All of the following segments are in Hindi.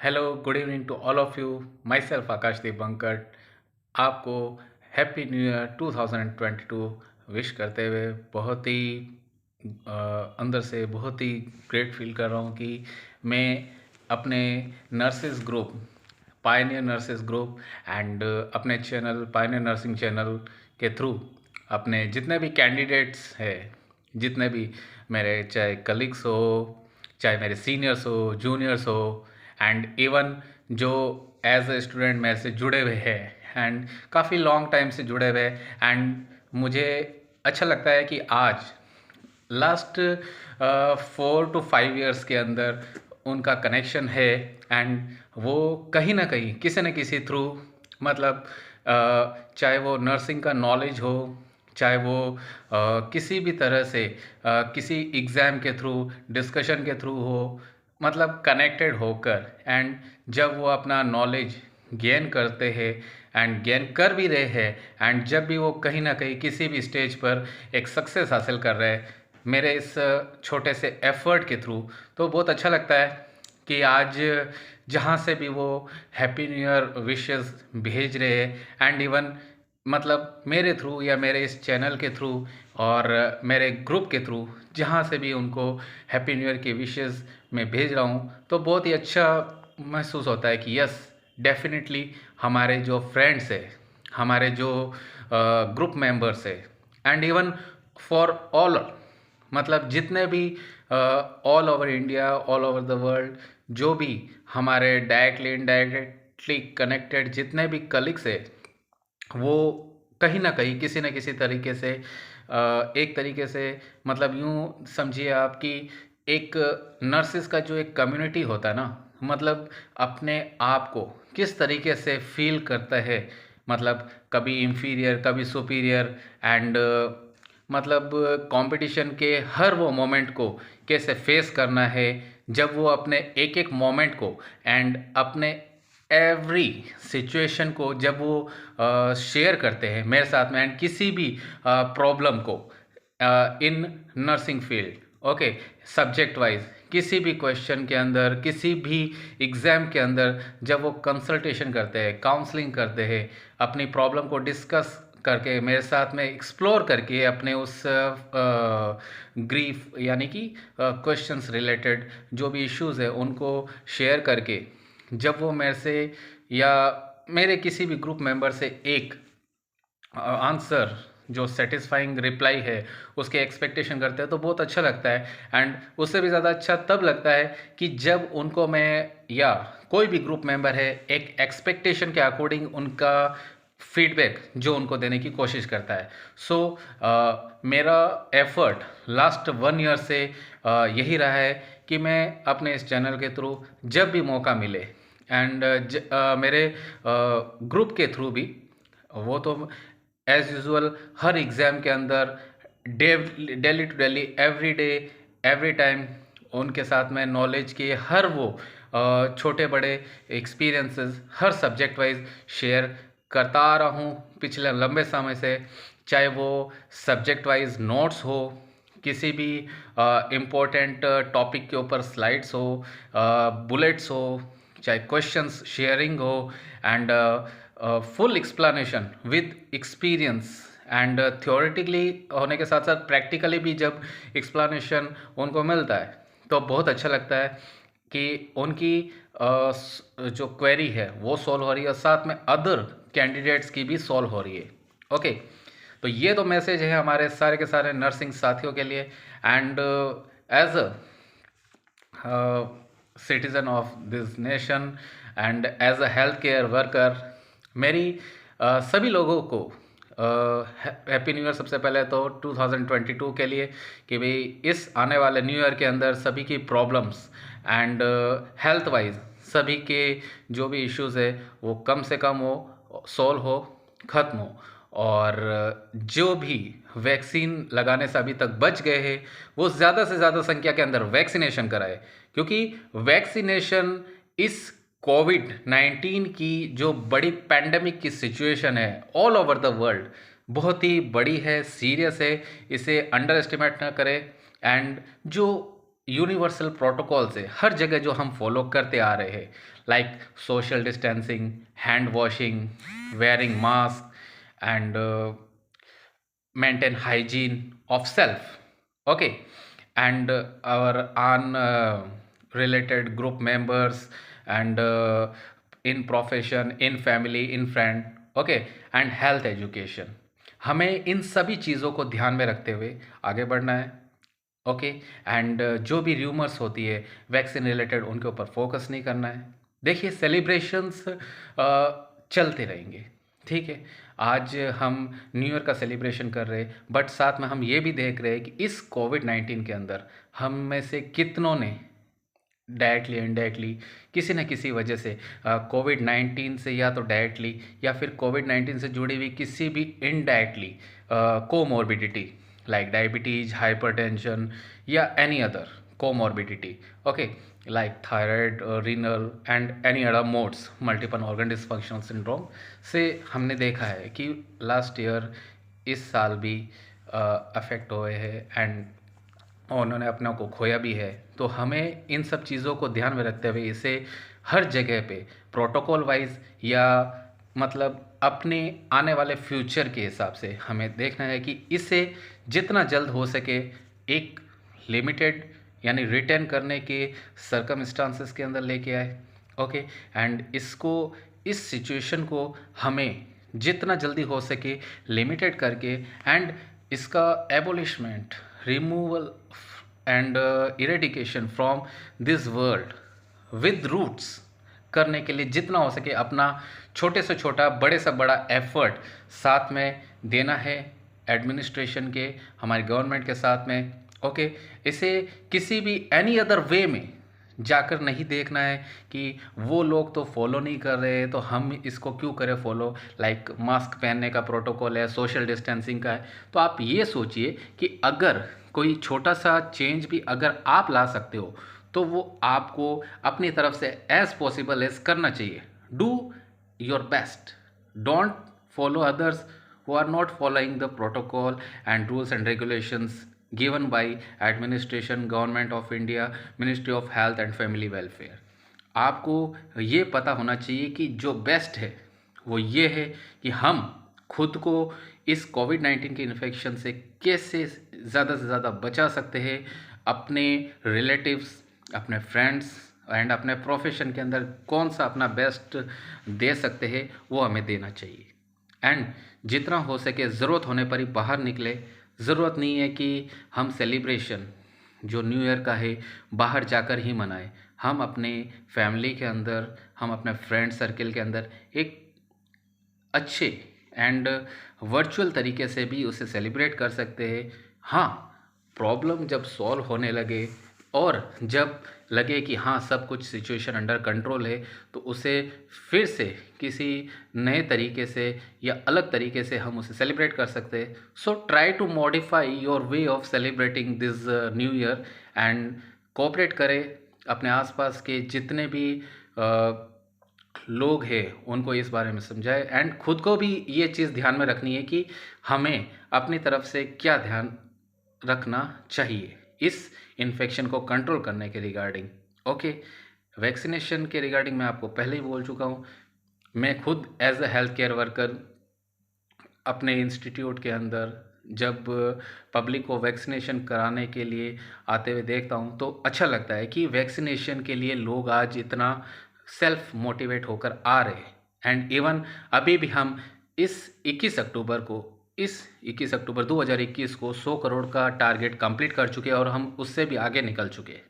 Hello, good evening to all of you. Myself Akashdeep Bankat आपको हैप्पी न्यू ईयर 2022 विश करते हुए बहुत ही अंदर से बहुत ही ग्रेट फील कर रहा हूँ कि मैं अपने nurses group Pioneer nurses group and अपने चैनल पायनियर नर्सिंग चैनल के थ्रू अपने जितने भी कैंडिडेट्स हैं, जितने भी मेरे चाहे कलीग्स हो, चाहे मेरे सीनियर्स हो, जूनियर्स हो, एंड इवन जो एज ए स्टूडेंट मेरे से जुड़े हुए हैं एंड काफ़ी लॉन्ग टाइम से जुड़े हुए एंड मुझे अच्छा लगता है कि आज लास्ट 4 to 5 years के अंदर उनका कनेक्शन है एंड वो कहीं ना कहीं किसी न किसी थ्रू मतलब चाहे वो नर्सिंग का नॉलेज हो, चाहे वो किसी भी तरह से किसी एग्ज़ाम के थ्रू, डिस्कशन के थ्रू हो, मतलब कनेक्टेड होकर एंड जब वो अपना नॉलेज गेन करते हैं एंड गेन कर भी रहे हैं एंड जब भी वो कहीं ना कहीं किसी भी स्टेज पर एक सक्सेस हासिल कर रहे हैं मेरे इस छोटे से एफर्ट के थ्रू, तो बहुत अच्छा लगता है कि आज जहाँ से भी वो हैप्पी न्यू ईयर विशेस भेज रहे हैं एंड इवन मतलब मेरे थ्रू या मेरे इस चैनल के थ्रू और मेरे ग्रुप के थ्रू जहाँ से भी उनको हैप्पी न्यू ईयर की विशेस मैं भेज रहा हूँ, तो बहुत ही अच्छा महसूस होता है कि यस डेफिनेटली हमारे जो फ्रेंड्स है, हमारे जो ग्रुप मेंबर्स है एंड इवन फॉर ऑल मतलब जितने भी all over India, all over the world, जो भी हमारे डायरेक्टली इनडायरेक्टली कनेक्टेड जितने भी कलीग्स है वो कहीं ना कहीं किसी न किसी तरीके से एक तरीके से मतलब यूँ समझिए आप कि एक नर्सिस का जो एक कम्युनिटी होता है ना, मतलब अपने आप को किस तरीके से फील करता है, मतलब कभी इंफीरियर कभी सुपीरियर एंड मतलब कंपटीशन के हर वो मोमेंट को कैसे फेस करना है, जब वो अपने एक एक मोमेंट को एंड अपने एवरी सिचुएशन को जब वो शेयर करते हैं मेरे साथ में एंड किसी भी प्रॉब्लम को in nursing field okay subject wise किसी भी क्वेश्चन के अंदर, किसी भी एग्ज़ाम के अंदर जब वो कंसल्टेशन करते हैं, काउंसलिंग करते हैं, अपनी प्रॉब्लम को डिस्कस करके मेरे साथ में एक्सप्लोर करके अपने उस ग्रीफ यानी कि क्वेश्चंस रिलेटेड जो भी इश्यूज़ है उनको शेयर करके जब वो मेरे से या मेरे किसी भी ग्रुप मेंबर से एक आंसर जो सेटिस्फाइंग रिप्लाई है उसके एक्सपेक्टेशन करते हैं तो बहुत अच्छा लगता है एंड उससे भी ज़्यादा अच्छा तब लगता है कि जब उनको मैं या कोई भी ग्रुप मेंबर है एक एक्सपेक्टेशन के अकॉर्डिंग उनका फीडबैक जो उनको देने की कोशिश करता है। सो मेरा एफर्ट लास्ट 1 ईयर से यही रहा है कि मैं अपने इस चैनल के थ्रू जब भी मौका मिले एंड मेरे ग्रुप के थ्रू भी वो तो एज यूजुअल हर एग्ज़ाम के अंदर daily to daily every day every time उनके साथ में नॉलेज के हर वो छोटे बड़े एक्सपीरियंसेस हर सब्जेक्ट वाइज शेयर करता आ रहा हूँ पिछले लंबे समय से, चाहे वो सब्जेक्ट वाइज नोट्स हो, किसी भी इम्पोर्टेंट टॉपिक के ऊपर स्लाइड्स हो, बुलेट्स हो, चाहे क्वेश्चंस शेयरिंग हो and full explanation with experience and theoretically होने के साथ साथ प्रैक्टिकली भी जब एक्सप्लेनेशन उनको मिलता है तो बहुत अच्छा लगता है कि उनकी जो क्वेरी है वो सॉल्व हो रही है और साथ में अदर कैंडिडेट्स की भी सॉल्व हो रही है। ओके तो ये तो मैसेज है हमारे सारे के सारे नर्सिंग साथियों के लिए and as a citizen of this nation and as a health care worker मेरी सभी लोगों को हैप्पी न्यू ईयर सबसे पहले तो 2022 के लिए कि भाई इस आने वाले न्यू ईयर के अंदर सभी की प्रॉब्लम्स एंड हेल्थ वाइज सभी के जो भी इश्यूज़ है वो कम से कम हो, सॉल्व हो, ख़त्म हो और जो भी वैक्सीन लगाने से अभी तक बच गए हैं वो ज़्यादा से ज़्यादा संख्या के अंदर वैक्सीनेशन कराए, क्योंकि वैक्सीनेशन इस कोविड-19 की जो बड़ी पैंडेमिक की सिचुएशन है ऑल ओवर द वर्ल्ड बहुत ही बड़ी है, सीरियस है, इसे अंडर एस्टिमेट ना करें एंड जो यूनिवर्सल प्रोटोकॉल से हर जगह जो हम फॉलो करते आ रहे हैं, like social distancing, hand washing, wearing mask and maintain hygiene of self, okay, and our on related group members and in profession, in family, in friend, okay, and health education. हमें इन सभी चीज़ों को ध्यान में रखते हुए आगे बढ़ना है, ओके। एंड जो भी र्यूमर्स होती है वैक्सीन रिलेटेड, उनके ऊपर फोकस नहीं करना है। देखिए, सेलिब्रेशंस चलते रहेंगे, ठीक है। आज हम न्यू ईयर का सेलिब्रेशन कर रहे हैं, बट साथ में हम ये भी देख रहे हैं कि इस कोविड-19 के अंदर हम में से कितनों ने डायरेक्टली इनडायरेक्टली किसी न किसी वजह से कोविड-19 से, या तो डायरेक्टली या फिर कोविड-19 से जुड़ी हुई किसी भी indirectly comorbidity like diabetes, hypertension या any other comorbidity, okay, like thyroid, renal and any other modes multiple organ dysfunctional syndrome से हमने देखा है कि लास्ट ईयर, इस साल भी अफेक्ट हुए हैं एंड उन्होंने अपनों को खोया भी है। तो हमें इन सब चीज़ों को ध्यान में रखते हुए इसे हर जगह पे प्रोटोकॉल वाइज या मतलब अपने आने वाले फ्यूचर के हिसाब से हमें देखना है कि इसे जितना जल्द हो सके एक लिमिटेड यानी रिटर्न करने के सर्कमस्टांसेस के अंदर लेके आए, ओके। एंड इसको, इस सिचुएशन को हमें जितना जल्दी हो सके लिमिटेड करके एंड इसका abolishment, removal and eradication from this world with roots करने के लिए जितना हो सके अपना छोटे से छोटा, बड़े से बड़ा एफर्ट साथ में देना है एडमिनिस्ट्रेशन के, हमारी गवर्नमेंट के साथ में, ओके। इसे किसी भी एनी अदर वे में जाकर नहीं देखना है कि वो लोग तो फॉलो नहीं कर रहे तो हम इसको क्यों करें फॉलो, लाइक मास्क पहनने का प्रोटोकॉल है, सोशल डिस्टेंसिंग का है। तो आप ये सोचिए कि अगर कोई छोटा सा चेंज भी अगर आप ला सकते हो तो वो आपको अपनी तरफ से एज पॉसिबल एज करना चाहिए। Do your best, don't follow others who are not following the protocol and rules and regulations given by administration, government of India, Ministry of Health and Family Welfare। आपको ये पता होना चाहिए कि जो बेस्ट है वो ये है कि हम खुद को इस कोविड-19 के इन्फेक्शन से कैसे ज़्यादा से ज़्यादा बचा सकते हैं, अपने रिलेटिव्स, अपने फ्रेंड्स एंड अपने प्रोफेशन के अंदर कौन सा अपना बेस्ट दे सकते हैं वो हमें देना चाहिए। एंड जितना हो सके ज़रूरत होने पर ही बाहर निकले। ज़रूरत नहीं है कि हम सेलिब्रेशन जो न्यू ईयर का है बाहर जाकर ही मनाएं। हम अपने फैमिली के अंदर, हम अपने फ्रेंड सर्कल के अंदर एक अच्छे एंड वर्चुअल तरीके से भी उसे सेलिब्रेट कर सकते हैं। हाँ, प्रॉब्लम जब सॉल्व होने लगे और जब लगे कि हाँ सब कुछ सिचुएशन अंडर कंट्रोल है तो उसे फिर से किसी नए तरीके से या अलग तरीके से हम उसे सेलिब्रेट कर सकते हैं। So try to modify your way of celebrating this new year and cooperate करें। अपने आसपास के जितने भी लोग हैं उनको इस बारे में समझाएं एंड खुद को भी ये चीज़ ध्यान में रखनी है कि हमें अपनी तरफ से क्या ध्यान रखना चाहिए इस इन्फेक्शन को कंट्रोल करने के रिगार्डिंग, ओके। वैक्सीनेशन के रिगार्डिंग मैं आपको पहले ही बोल चुका हूँ। मैं खुद as a health care worker अपने इंस्टीट्यूट के अंदर जब पब्लिक को वैक्सीनेशन कराने के लिए आते हुए देखता हूँ तो अच्छा लगता है कि वैक्सीनेशन के लिए लोग आज इतना सेल्फ मोटिवेट होकर आ रहे हैं। एंड इवन अभी भी हम इस 21 अक्टूबर को, इस 21 अक्टूबर 2021 को 100 करोड़ का टारगेट कंप्लीट कर चुके हैं और हम उससे भी आगे निकल चुके हैं,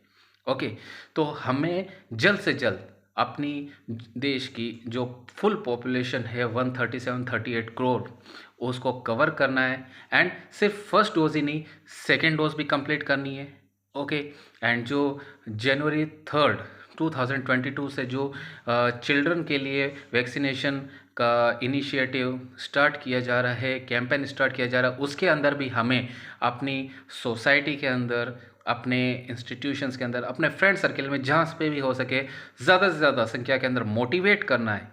ओके। तो हमें जल्द से जल्द अपनी देश की जो फुल पॉपुलेशन है 137-38 करोड़ उसको कवर करना है एंड सिर्फ फर्स्ट डोज ही नहीं, सेकेंड डोज भी कंप्लीट करनी है, ओके। एंड जो जनवरी 3 2022 से जो चिल्ड्रन के लिए वैक्सीनेशन का इनिशिएटिव स्टार्ट किया जा रहा है, कैंपेन स्टार्ट किया जा रहा है, उसके अंदर भी हमें अपनी सोसाइटी के अंदर, अपने इंस्टीट्यूशंस के अंदर, अपने फ्रेंड सर्कल में जहाँ पे भी हो सके ज़्यादा से ज़्यादा संख्या के अंदर मोटिवेट करना है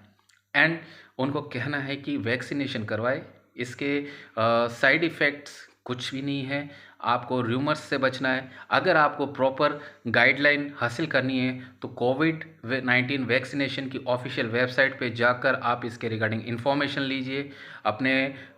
एंड उनको कहना है कि वैक्सीनेशन करवाए। इसके साइड इफ़ेक्ट्स कुछ भी नहीं है। आपको र्यूमर्स से बचना है। अगर आपको प्रॉपर गाइडलाइन हासिल करनी है तो कोविड-19 वैक्सीनेशन की ऑफिशियल वेबसाइट पे जाकर आप इसके रिगार्डिंग इन्फॉर्मेशन लीजिए। अपने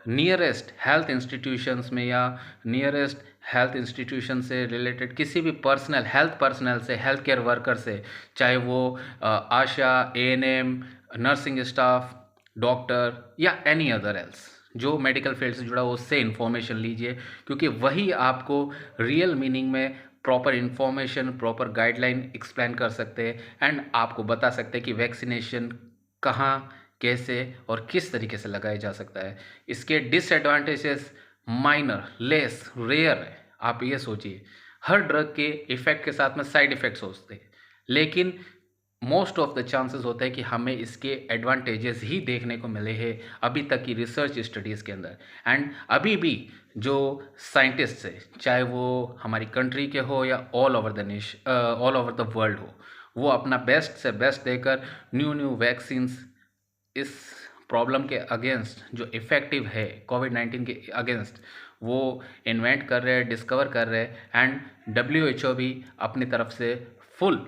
नियरेस्ट हेल्थ इंस्टीट्यूशंस में या नियरेस्ट हेल्थ इंस्टीट्यूशन से रिलेटेड किसी भी हेल्थ पर्सनल से, हेल्थ केयर वर्कर से, चाहे वो आशा, एएनएम, नर्सिंग स्टाफ, डॉक्टर या एनी अदर एल्स जो मेडिकल फील्ड से जुड़ा हो, उससे इन्फॉर्मेशन लीजिए, क्योंकि वही आपको रियल मीनिंग में proper information, proper guideline explain कर सकते हैं एंड आपको बता सकते हैं कि वैक्सीनेशन कहाँ, कैसे और किस तरीके से लगाया जा सकता है। इसके डिसएडवांटेजेस माइनर, लेस, रेयर है। आप ये सोचिए, हर ड्रग के इफ़ेक्ट के साथ में साइड इफ़ेक्ट्स होते हैं, लेकिन मोस्ट ऑफ द चांसेस होता है कि हमें इसके एडवांटेजेस ही देखने को मिले हैं अभी तक की रिसर्च स्टडीज़ के अंदर। एंड अभी भी जो साइंटिस्ट है, चाहे वो हमारी कंट्री के हो या ऑल ओवर द वर्ल्ड हो, वो अपना बेस्ट से बेस्ट देकर न्यू वैक्सीन्स इस प्रॉब्लम के अगेंस्ट जो इफ़ेक्टिव है कोविड-19 के अगेंस्ट, वो इन्वेंट कर रहे हैं, डिस्कवर कर रहे हैं एंड WHO भी अपनी तरफ से full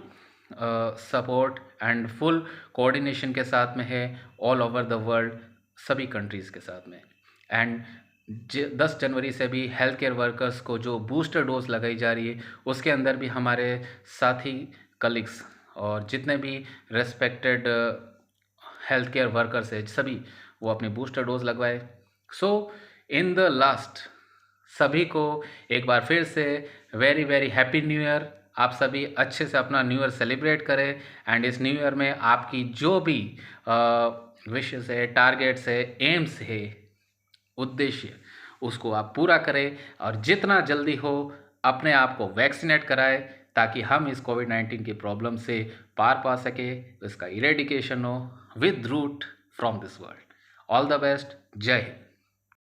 support and full coordination के साथ में है ऑल ओवर द वर्ल्ड, सभी कंट्रीज़ के साथ में। एंड 10 जनवरी से भी हेल्थ केयर वर्कर्स को जो बूस्टर डोज लगाई जा रही है, उसके अंदर भी हमारे साथी कलीग्स और जितने भी रेस्पेक्टेड हेल्थ केयर वर्कर्स है, सभी वो अपने बूस्टर डोज लगवाए। सो इन द लास्ट सभी को एक बार फिर से very very happy new year. आप सभी अच्छे से अपना न्यू ईयर सेलिब्रेट करें एंड इस न्यू ईयर में आपकी जो भी विशेस है, टारगेट्स है, एम्स है, उद्देश्य, उसको आप पूरा करें और जितना जल्दी हो अपने आप को वैक्सीनेट कराएं ताकि हम इस कोविड-19 की प्रॉब्लम से पार पा सके, इसका इरेडिकेशन हो with root from this world. All the best. जय हिंद।